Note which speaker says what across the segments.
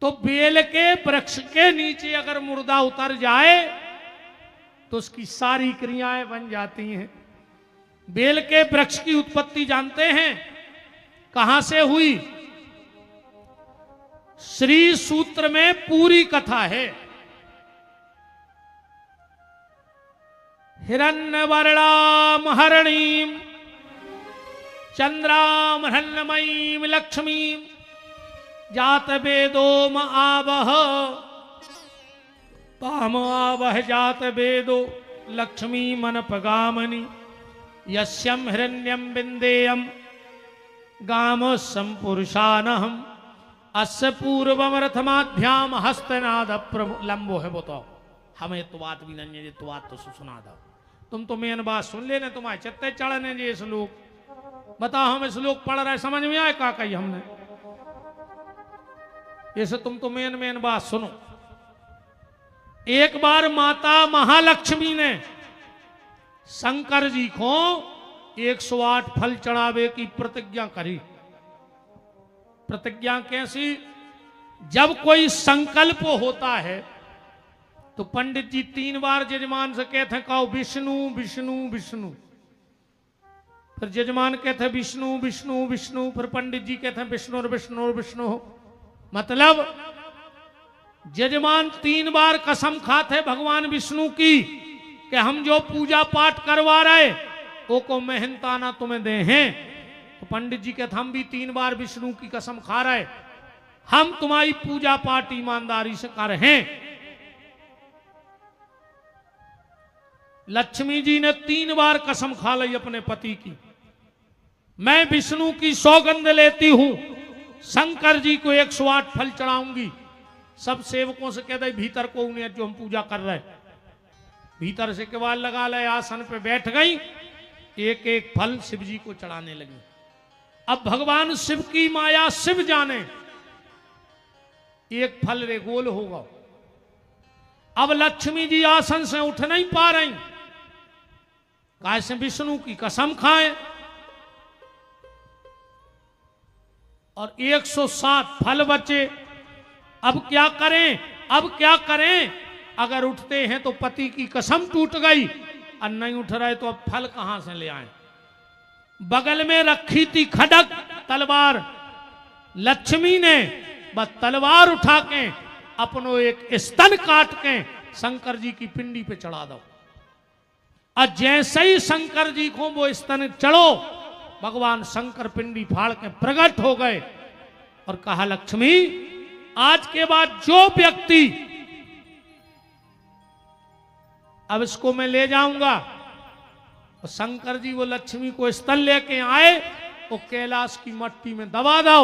Speaker 1: तो बेल के वृक्ष के नीचे अगर मुर्दा उतर जाए तो उसकी सारी क्रियाएं बन जाती हैं। बेल के वृक्ष की उत्पत्ति जानते हैं कहां से हुई? श्री सूत्र में पूरी कथा है। हिरण्यवर्णाम हरणीम चंद्राम हृन्मयीम लक्ष्मीम जात वेदोम आवह ताम आवह जात वेदो लक्ष्मी मनपगामनि यस्यम हिरण्यम बिंदेयम गाम संपुरुषानहम अस्य पूर्वम रथमाध्याम हस्तनाद लंबो है। बताओ हमें तो बात भी नहीं है, तो बात तो सुना दो। तुम तो मेन बात सुन लेने, तुम्हारे चत्ते चढ़ने जी श्लोक बताओ। हमें श्लोक पढ़ रहे समझ में आए का कही हमने? ऐसे तुम तो मेन बात सुनो। एक बार माता महालक्ष्मी ने शंकर जी को 108 फल चढ़ावे की प्रतिज्ञा करी। प्रतिज्ञा कैसी? जब कोई संकल्प होता है तो पंडित जी 3 बार जजमान से कहते हैं कहो विष्णु विष्णु विष्णु। फिर जजमान कहते हैं विष्णु विष्णु विष्णु। फिर पंडित जी कहते हैं विष्णु और विष्णु और विष्णु। मतलब जजमान 3 बार कसम खाते भगवान विष्णु की कि हम जो पूजा पाठ करवा रहे वो को मेहनताना तुम्हें दे हैं। तो पंडित जी कहते हम भी 3 बार विष्णु की कसम खा रहे, हम तुम्हारी पूजा पाठ ईमानदारी से कर रहे हैं। लक्ष्मी जी ने 3 बार कसम खा ली अपने पति की, मैं विष्णु की सौगंध लेती हूं शंकर जी को 108 फल चढ़ाऊंगी। सब सेवकों से कह दे भीतर को उन्हें जो हम पूजा कर रहे। भीतर से केवाल लगा ले, आसन पे बैठ गई, एक एक फल शिव जी को चढ़ाने लगी। अब भगवान शिव की माया शिव जाने, एक फल रे गोल होगा। अब लक्ष्मी जी आसन से उठ नहीं पा रही, कैसे विष्णु की कसम खाएं और 107 फल बचे। अब क्या करें? अब क्या करें? अगर उठते हैं तो पति की कसम टूट गई और नहीं उठ रहे तो अब फल कहां से ले आए? बगल में रखी थी खड्ग तलवार, लक्ष्मी ने बस तलवार उठा के अपनो एक स्तन काट के शंकर जी की पिंडी पे चढ़ा दो। और जैसे ही शंकर जी को वो स्तन चढ़ो, भगवान शंकर पिंडी फाड़ के प्रकट हो गए और कहा लक्ष्मी आज के बाद जो व्यक्ति, अब इसको मैं ले जाऊंगा। और शंकर जी वो लक्ष्मी को स्तन लेके आए, वो कैलाश की मट्टी में दबा दो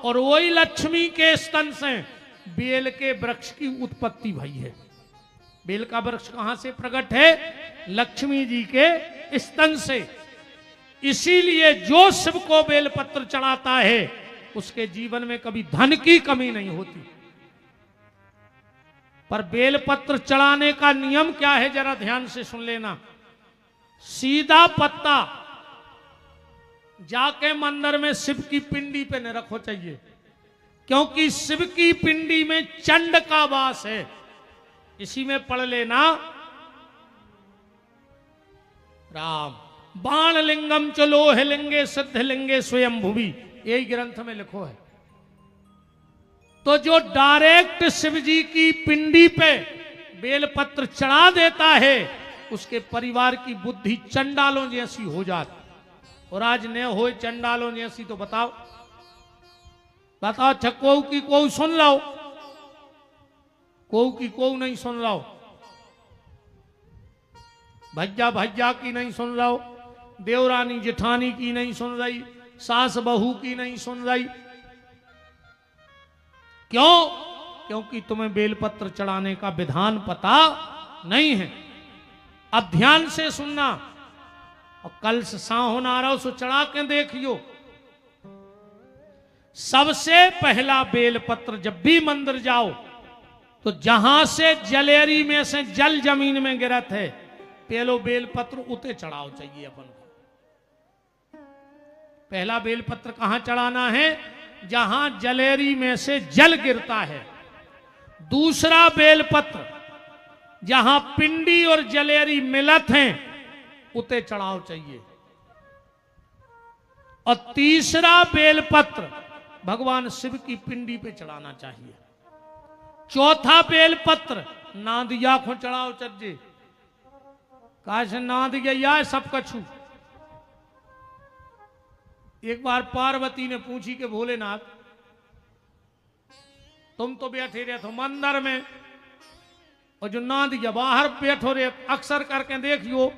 Speaker 1: और वही लक्ष्मी के स्तन से बेल के वृक्ष की उत्पत्ति भई है। बेल का वृक्ष कहां से प्रकट है? लक्ष्मी जी के स्तन से। इसीलिए जो शिव को बेलपत्र चढ़ाता है उसके जीवन में कभी धन की कमी नहीं होती। पर बेलपत्र चढ़ाने का नियम क्या है जरा ध्यान से सुन लेना। सीधा पत्ता जाके मंदिर में शिव की पिंडी पे न रखो चाहिए, क्योंकि शिव की पिंडी में चंड का वास है। इसी में पढ़ लेना राम बाण लिंगम च लोह लिंगे सिद्ध लिंगे स्वयं भूमि, यही ग्रंथ में लिखो है। तो जो डायरेक्ट शिव जी की पिंडी पे बेलपत्र चढ़ा देता है उसके परिवार की बुद्धि चंडालों जैसी हो जाती। और आज न हो चंडालों जैसी तो बताओ बताओ, छक्को की को सुन लो, को की को नहीं सुन लो, भज्जा भज्जा की नहीं सुन लो, देवरानी जेठानी की नहीं सुन रही, सास बहू की नहीं सुन रही। क्यों? क्योंकि तुम्हें बेलपत्र चढ़ाने का विधान पता नहीं है। अब ध्यान से सुनना और कल से साहोन आ रहा हो सो चढ़ा के देखियो। सबसे पहला बेलपत्र जब भी मंदिर जाओ तो जहां से जलेरी में से जल जमीन में गिरत है पहलो बेलपत्र उते चढ़ाओ चाहिए अपन को। पहला बेलपत्र कहां चढ़ाना है? जहां जलेरी में से जल गिरता है दूसरा बेलपत्र जहां पिंडी और जलेरी मिलत हैं उते चढ़ाव चाहिए। और तीसरा बेलपत्र भगवान शिव की पिंडी पे चढ़ाना चाहिए। चौथा बेलपत्र नादिया को चढ़ाओ चज्जे काश नाद गया सब कछु। एक बार पार्वती ने पूछी कि भोलेनाथ तुम तो बैठे रहे थे मंदिर में और जो नादिया बाहर बैठो रहे, अक्सर करके देखियो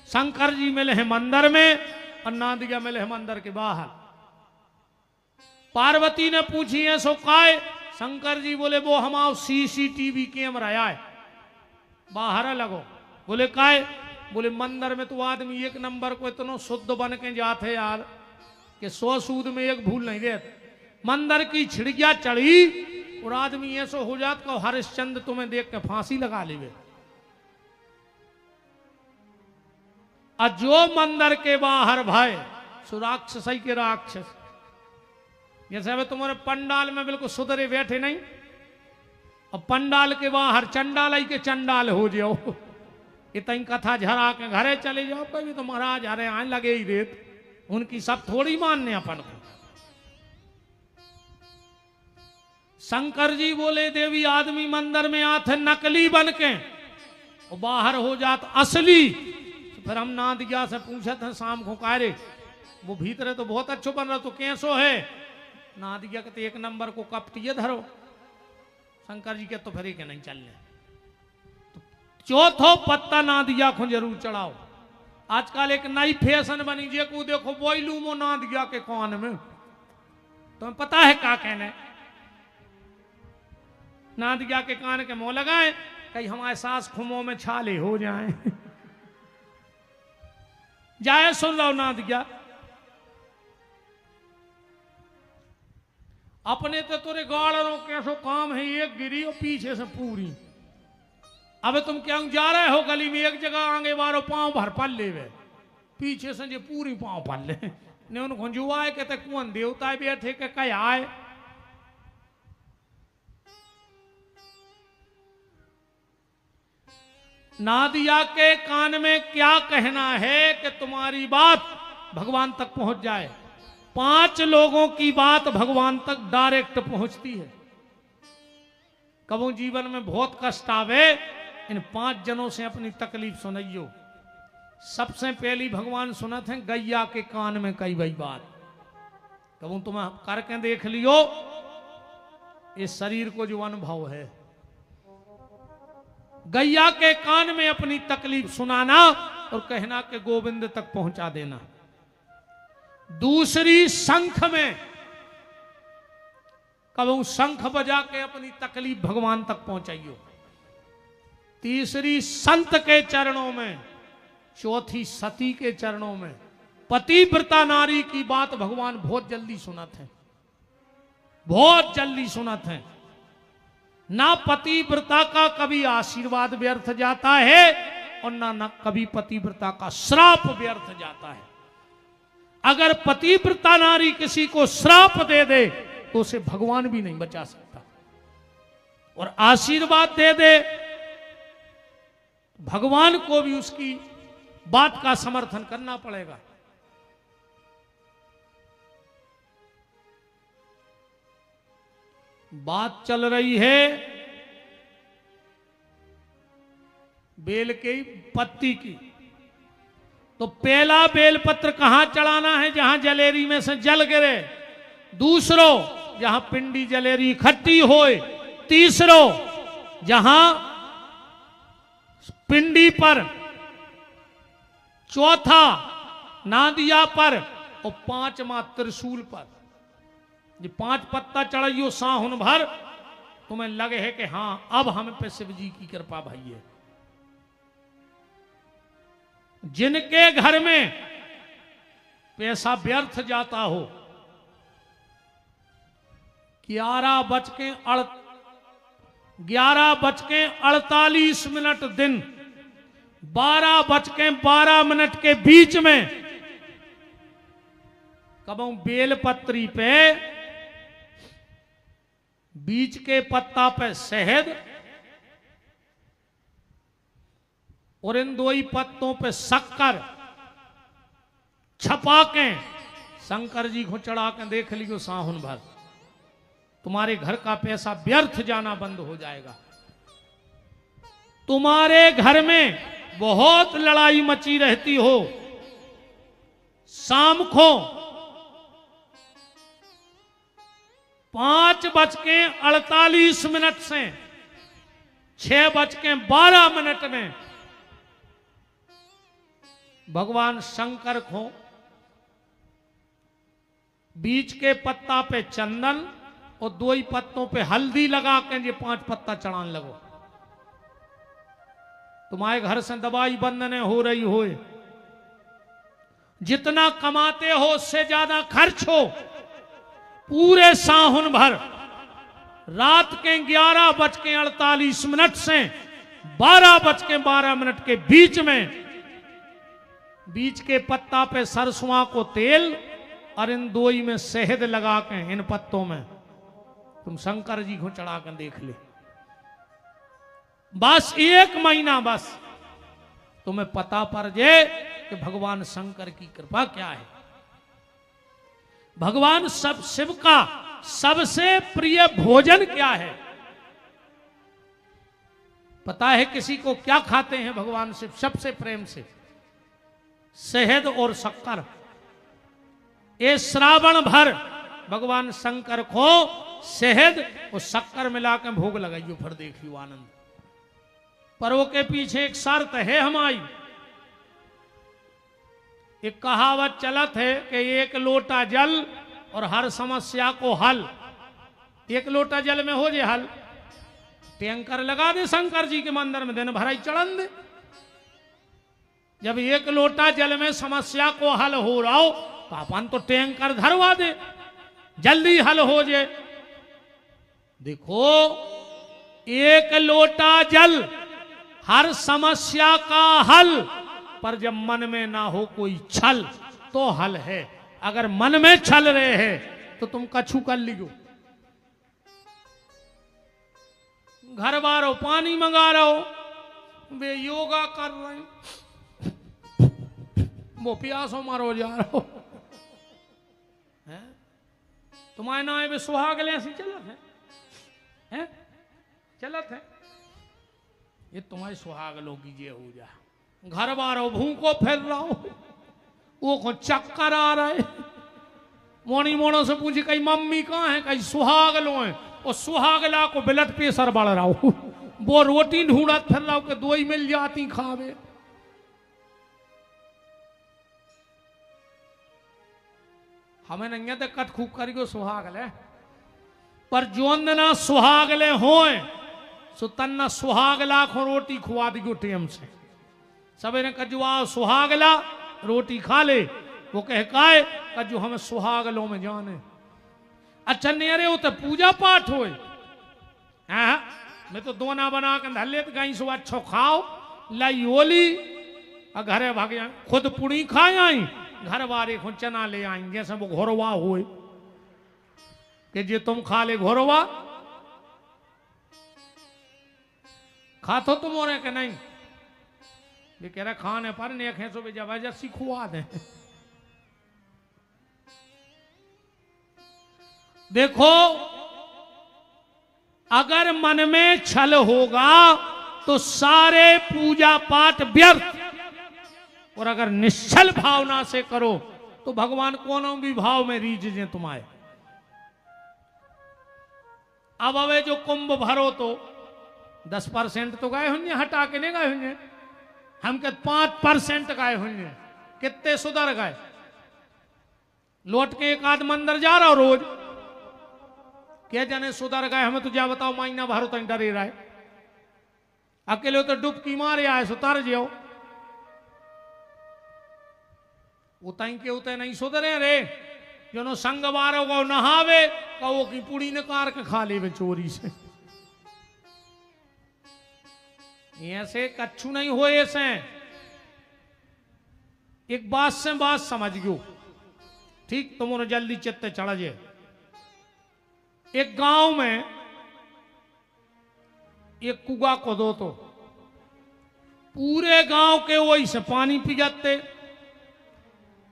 Speaker 1: शंकर जी मिले हैं मंदिर में और नादिया मिले हैं मंदिर के बाहर। पार्वती ने पूछी है सो काय? शंकर जी बोले वो हमारा सीसीटीवी कैमरा आए बाहर लगो। बोले काय? बोले मंदिर में तो आदमी एक नंबर को इतना शुद्ध बन के जाते यार कि 100 सूद में एक भूल नहीं रहते। मंदिर की छिड़किया चढ़ी और आदमी ऐसा हो जात को हरिश्चंद्र तुम्हें देख के फांसी लगा लेवे। और जो मंदिर के बाहर भाई सुराक्षस के राक्षस, जैसे अभी तुम्हारे पंडाल में बिल्कुल सुधरे बैठे नहीं और पंडाल के बाहर चंडाल के चंडाल हो जाओ, इतनी कथा झरा के घरे चले जाओ। कभी तो महाराज हरे आने लगे ही रेत, उनकी सब थोड़ी मानने अपन को। शंकर जी बोले देवी आदमी मंदिर में आते नकली बन के और बाहर हो जात असली। तो फिर हम नादिया से पूछे थे शाम को कारे वो भीतर तो बहुत अच्छो बन रहा तो कैसो है? नादिया के तो एक नंबर को कपटिए धरो। शंकर जी के तो फिर के नहीं चलने। तो चौथो पत्ता नादिया को जरूर चढ़ाओ। आजकल एक नई फैशन बनी जे को देखो बोइलू मो नादिया के कान में। तुम्हें पता है क्या कहने? नादिया के कान के मुंह लगाए कहीं हमारे सास खुमों में छाले हो जाएं। जाए सुन लो नादिया अपने तो तुरे गाड़ों कैसो काम है, एक गिरी और पीछे से पूरी। अब तुम क्या जा रहे हो गली में एक जगह आगे बारो पांव भर पल ले वे पीछे से जो पूरी पांव पल ले ने उनको जुआए कहते कौन देवता बैठे के कह आए। नादिया के कान में क्या कहना है कि तुम्हारी बात भगवान तक पहुंच जाए। 5 लोगों की बात भगवान तक डायरेक्ट पहुंचती है। कबो जीवन में बहुत कष्ट आवे इन 5 जनों से अपनी तकलीफ सुनाइयो। सबसे पहली भगवान सुनत हैं गैया के कान में कई बई बात। कबो तुम करके देख लियो इस शरीर को जो अनुभव है। गैया के कान में अपनी तकलीफ सुनाना और कहना कि गोविंद तक पहुंचा देना। दूसरी शंख में कबू शंख बजा के अपनी तकलीफ भगवान तक पहुंचाइयो। तीसरी संत के चरणों में, चौथी सती के चरणों में। पतिव्रता नारी की बात भगवान बहुत जल्दी सुनत है, बहुत जल्दी सुनत है। ना पतिव्रता का कभी आशीर्वाद व्यर्थ जाता है और ना कभी पतिव्रता का श्राप व्यर्थ जाता है। अगर पतिव्रता नारी किसी को श्राप दे दे तो उसे भगवान भी नहीं बचा सकता, और आशीर्वाद दे दे भगवान को भी उसकी बात का समर्थन करना पड़ेगा। बात चल रही है बेल की पत्ती की। तो पहला बेलपत्र कहां चढ़ाना है? जहां जलेरी में से जल गिरे। दूसरो जहां पिंडी जलेरी इकट्ठी होए। तीसरो जहां पिंडी पर। चौथा नादिया पर। और 5वां त्रिशूल पर। ये 5 पत्ता चढ़ाइयो साहुन भर, तुम्हें लगे है कि हां अब हम पे शिव जी की कृपा भाई है। जिनके घर में पैसा व्यर्थ जाता हो, 11:48 दिन 12:12 के बीच में कबू बेलपत्री पे बीच के पत्ता पे शहद और इन दो ही पत्तों पे शक्कर छपा के शंकर जी को चढ़ा के देख लियो साहुन भर, तुम्हारे घर का पैसा व्यर्थ जाना बंद हो जाएगा। तुम्हारे घर में बहुत लड़ाई मची रहती हो, शाम को 5:48 से 6:12 में भगवान शंकर को बीच के पत्ता पे चंदन और दो ही पत्तों पे हल्दी लगा के ये 5 पत्ता चढ़ान लगो। तुम्हारे घर से दवाई बंद न हो रही हो, जितना कमाते हो उससे ज्यादा खर्च हो, पूरे साहुन भर रात के 11:48 से 12:12 के बीच में बीच के पत्ता पे सरसों को तेल और इन दो ही में शहद लगा के इन पत्तों में तुम शंकर जी को चढ़ा कर देख ले। बस 1 महीना बस तुम्हें पता पड़ जाए कि भगवान शंकर की कृपा क्या है। भगवान शिव का सबसे प्रिय भोजन क्या है पता है किसी को? क्या खाते हैं भगवान शिव सबसे प्रेम से? शहद और शक्कर। ये श्रावण भर भगवान शंकर को शहद और शक्कर मिला के भोग लगाइयो, फिर देखियो आनंद। पर वो के पीछे एक शर्त है हमारी। एक कहावत चलत है कि 1 लोटा जल और हर समस्या को हल। 1 लोटा जल में हो जे हल, टैंकर लगा दे शंकर जी के मंदिर में, दिन भराई चढ़न दे। जब 1 लोटा जल में समस्या को हल हो रहा हो तो अपन तो टैंकर धरवा दे, जल्दी हल हो जाए। देखो 1 लोटा जल हर समस्या का हल, पर जब मन में ना हो कोई छल तो हल है। अगर मन में छल रहे हैं तो तुम कछु कर लियो। घर वालों पानी मंगा रहे हो, वे योगा कर रहे हैं, वो प्यासों मारो जा रहे हो, तुम्हारे नाम में सुहाग ले ऐसी चलत है? चलत है ये तुम्हारे सुहाग लोगी जे हो जा। घर बारो भूखो फिर रहा हो, वो को चक्कर आ रहे, मोनी मोनों से पूछी कहीं मम्मी कहाँ है, कहीं सुहाग लो है, और सुहाग ला को ब्लड प्रेशर बढ़ रहा हो, वो रोटी ढूंढत फिर रहा हो कि 2 ही मिल जाती खावे। हमें नहीं तो कट खूब करी को सुहागले, पर जोंदना सुहागले होए सो तन्ना सुहागला को रोटी खुआ दी टेम से। सवेरे कजुआ सुहागला रोटी खा ले, वो कह काए कजू हमें सुहागलों में जाने। अच्छा नेरे हो तो पूजा पाठ होए, हाँ मैं तो दोना बना के धले तो कहीं सुबह अच्छो खाओ लाई ओली और घरे भाग जाए, खुद पुड़ी खाए आई, घर वाले को चना ले आएंगे जैसे वो घोरवा हुए कि जे तुम खा ले घोरवा खा तो तुम और के नहीं, ये कह रहा खाने पर ने खेसो भी जबरदस्ती खुआ दे। देखो अगर मन में छल होगा तो सारे पूजा पाठ व्यर्थ, और अगर निश्चल भावना से करो तो भगवान कोनो भी भाव में रीझे तुम्हारे। अब अवे जो कुंभ भरो तो 10% तो गए होंगे, हटा के नहीं गए होंगे, हम के 5% गए होंगे, कितने सुधर गए। लौट के एक आध मंदिर जा रहा हो रोज, क्या जाने सुधर गए। हमें तो जा बताओ महीना भरो तक डरे रहे, अकेले तो डुबकी मारे आए सुतर जाओ, उतई के उतई नहीं सुधरे रे। जो संग बारो को नहावे कहो की पूरी ने कार के खा ले चोरी से, ऐसे कच्छु नहीं हो। ऐसे एक बात से बात समझ गयो, ठीक तुम जल्दी चित्ते चढ़ जाए। एक गांव में एक कुआ को दो तो पूरे गांव के वही से पानी पी जाते।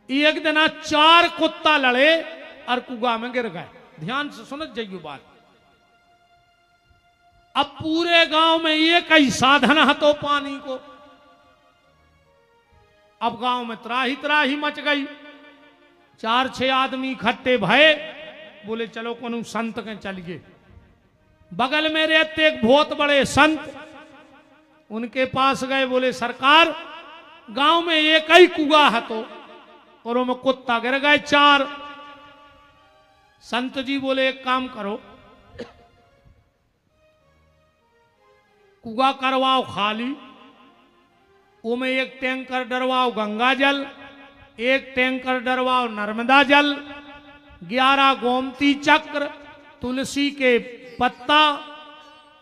Speaker 1: एक दिन 4 कुत्ता लड़े और कुआ में गिर गए। ध्यान से सुन जाइए बात। अब पूरे गांव में एक ही साधन है तो पानी को। अब गांव में त्राही मच गई। 4-6 आदमी इकट्ठे भये, बोले चलो कोनो संत के चलिए। बगल में रहते एक बहुत बड़े संत, उनके पास गए। बोले सरकार, गांव में एक ही कुआ है तो और में कुत्ता गिर गए 4। संत जी बोले एक काम करो, कुआ करवाओ खाली, उमें एक टैंकर डरवाओ गंगा जल, एक टैंकर डरवाओ नर्मदा जल, 11 गोमती चक्र, तुलसी के पत्ता,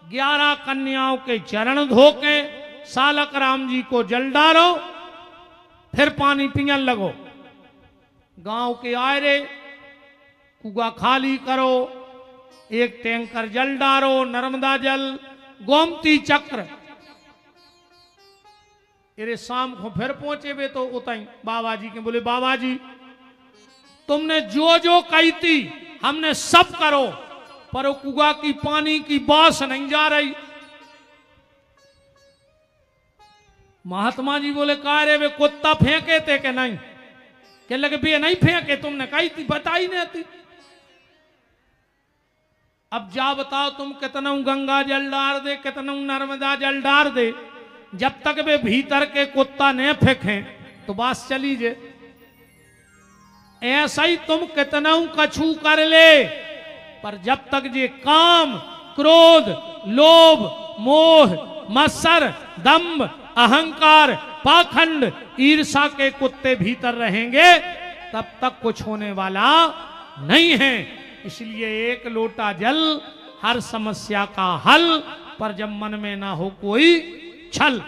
Speaker 1: 11 कन्याओं के चरण धोके, सालक राम जी को जल डालो, फिर पानी पियन लगो। गांव के आयरे कुआ खाली करो, एक टैंकर जल डालो, नर्मदा जल, गोमती चक्र। अरे शाम को फिर पहुंचे वे तो उताई बाबा जी के। बोले बाबा जी, तुमने जो जो कही थी हमने सब करो, पर वो कुआ की पानी की बास नहीं जा रही। महात्मा जी बोले कहा रे वे कुत्ता फेंके थे कि नहीं? के लगे भी नहीं फेंके, तुमने कही थी, बताई नहीं थी। अब जा बताओ तुम कितना गंगा जल डाल दे, कितना नर्मदा जल डाल दे, जब तक वे भीतर के कुत्ता न फेंके तो बात चली जे। ऐसा ही तुम कितना कछु कर ले, पर जब तक जे काम, क्रोध, लोभ, मोह, मत्सर, दंभ, अहंकार, पाखंड, ईर्षा के कुत्ते भीतर रहेंगे, तब तक कुछ होने वाला नहीं है। इसलिए एक लोटा जल हर समस्या का हल, पर जब मन में ना हो कोई छल।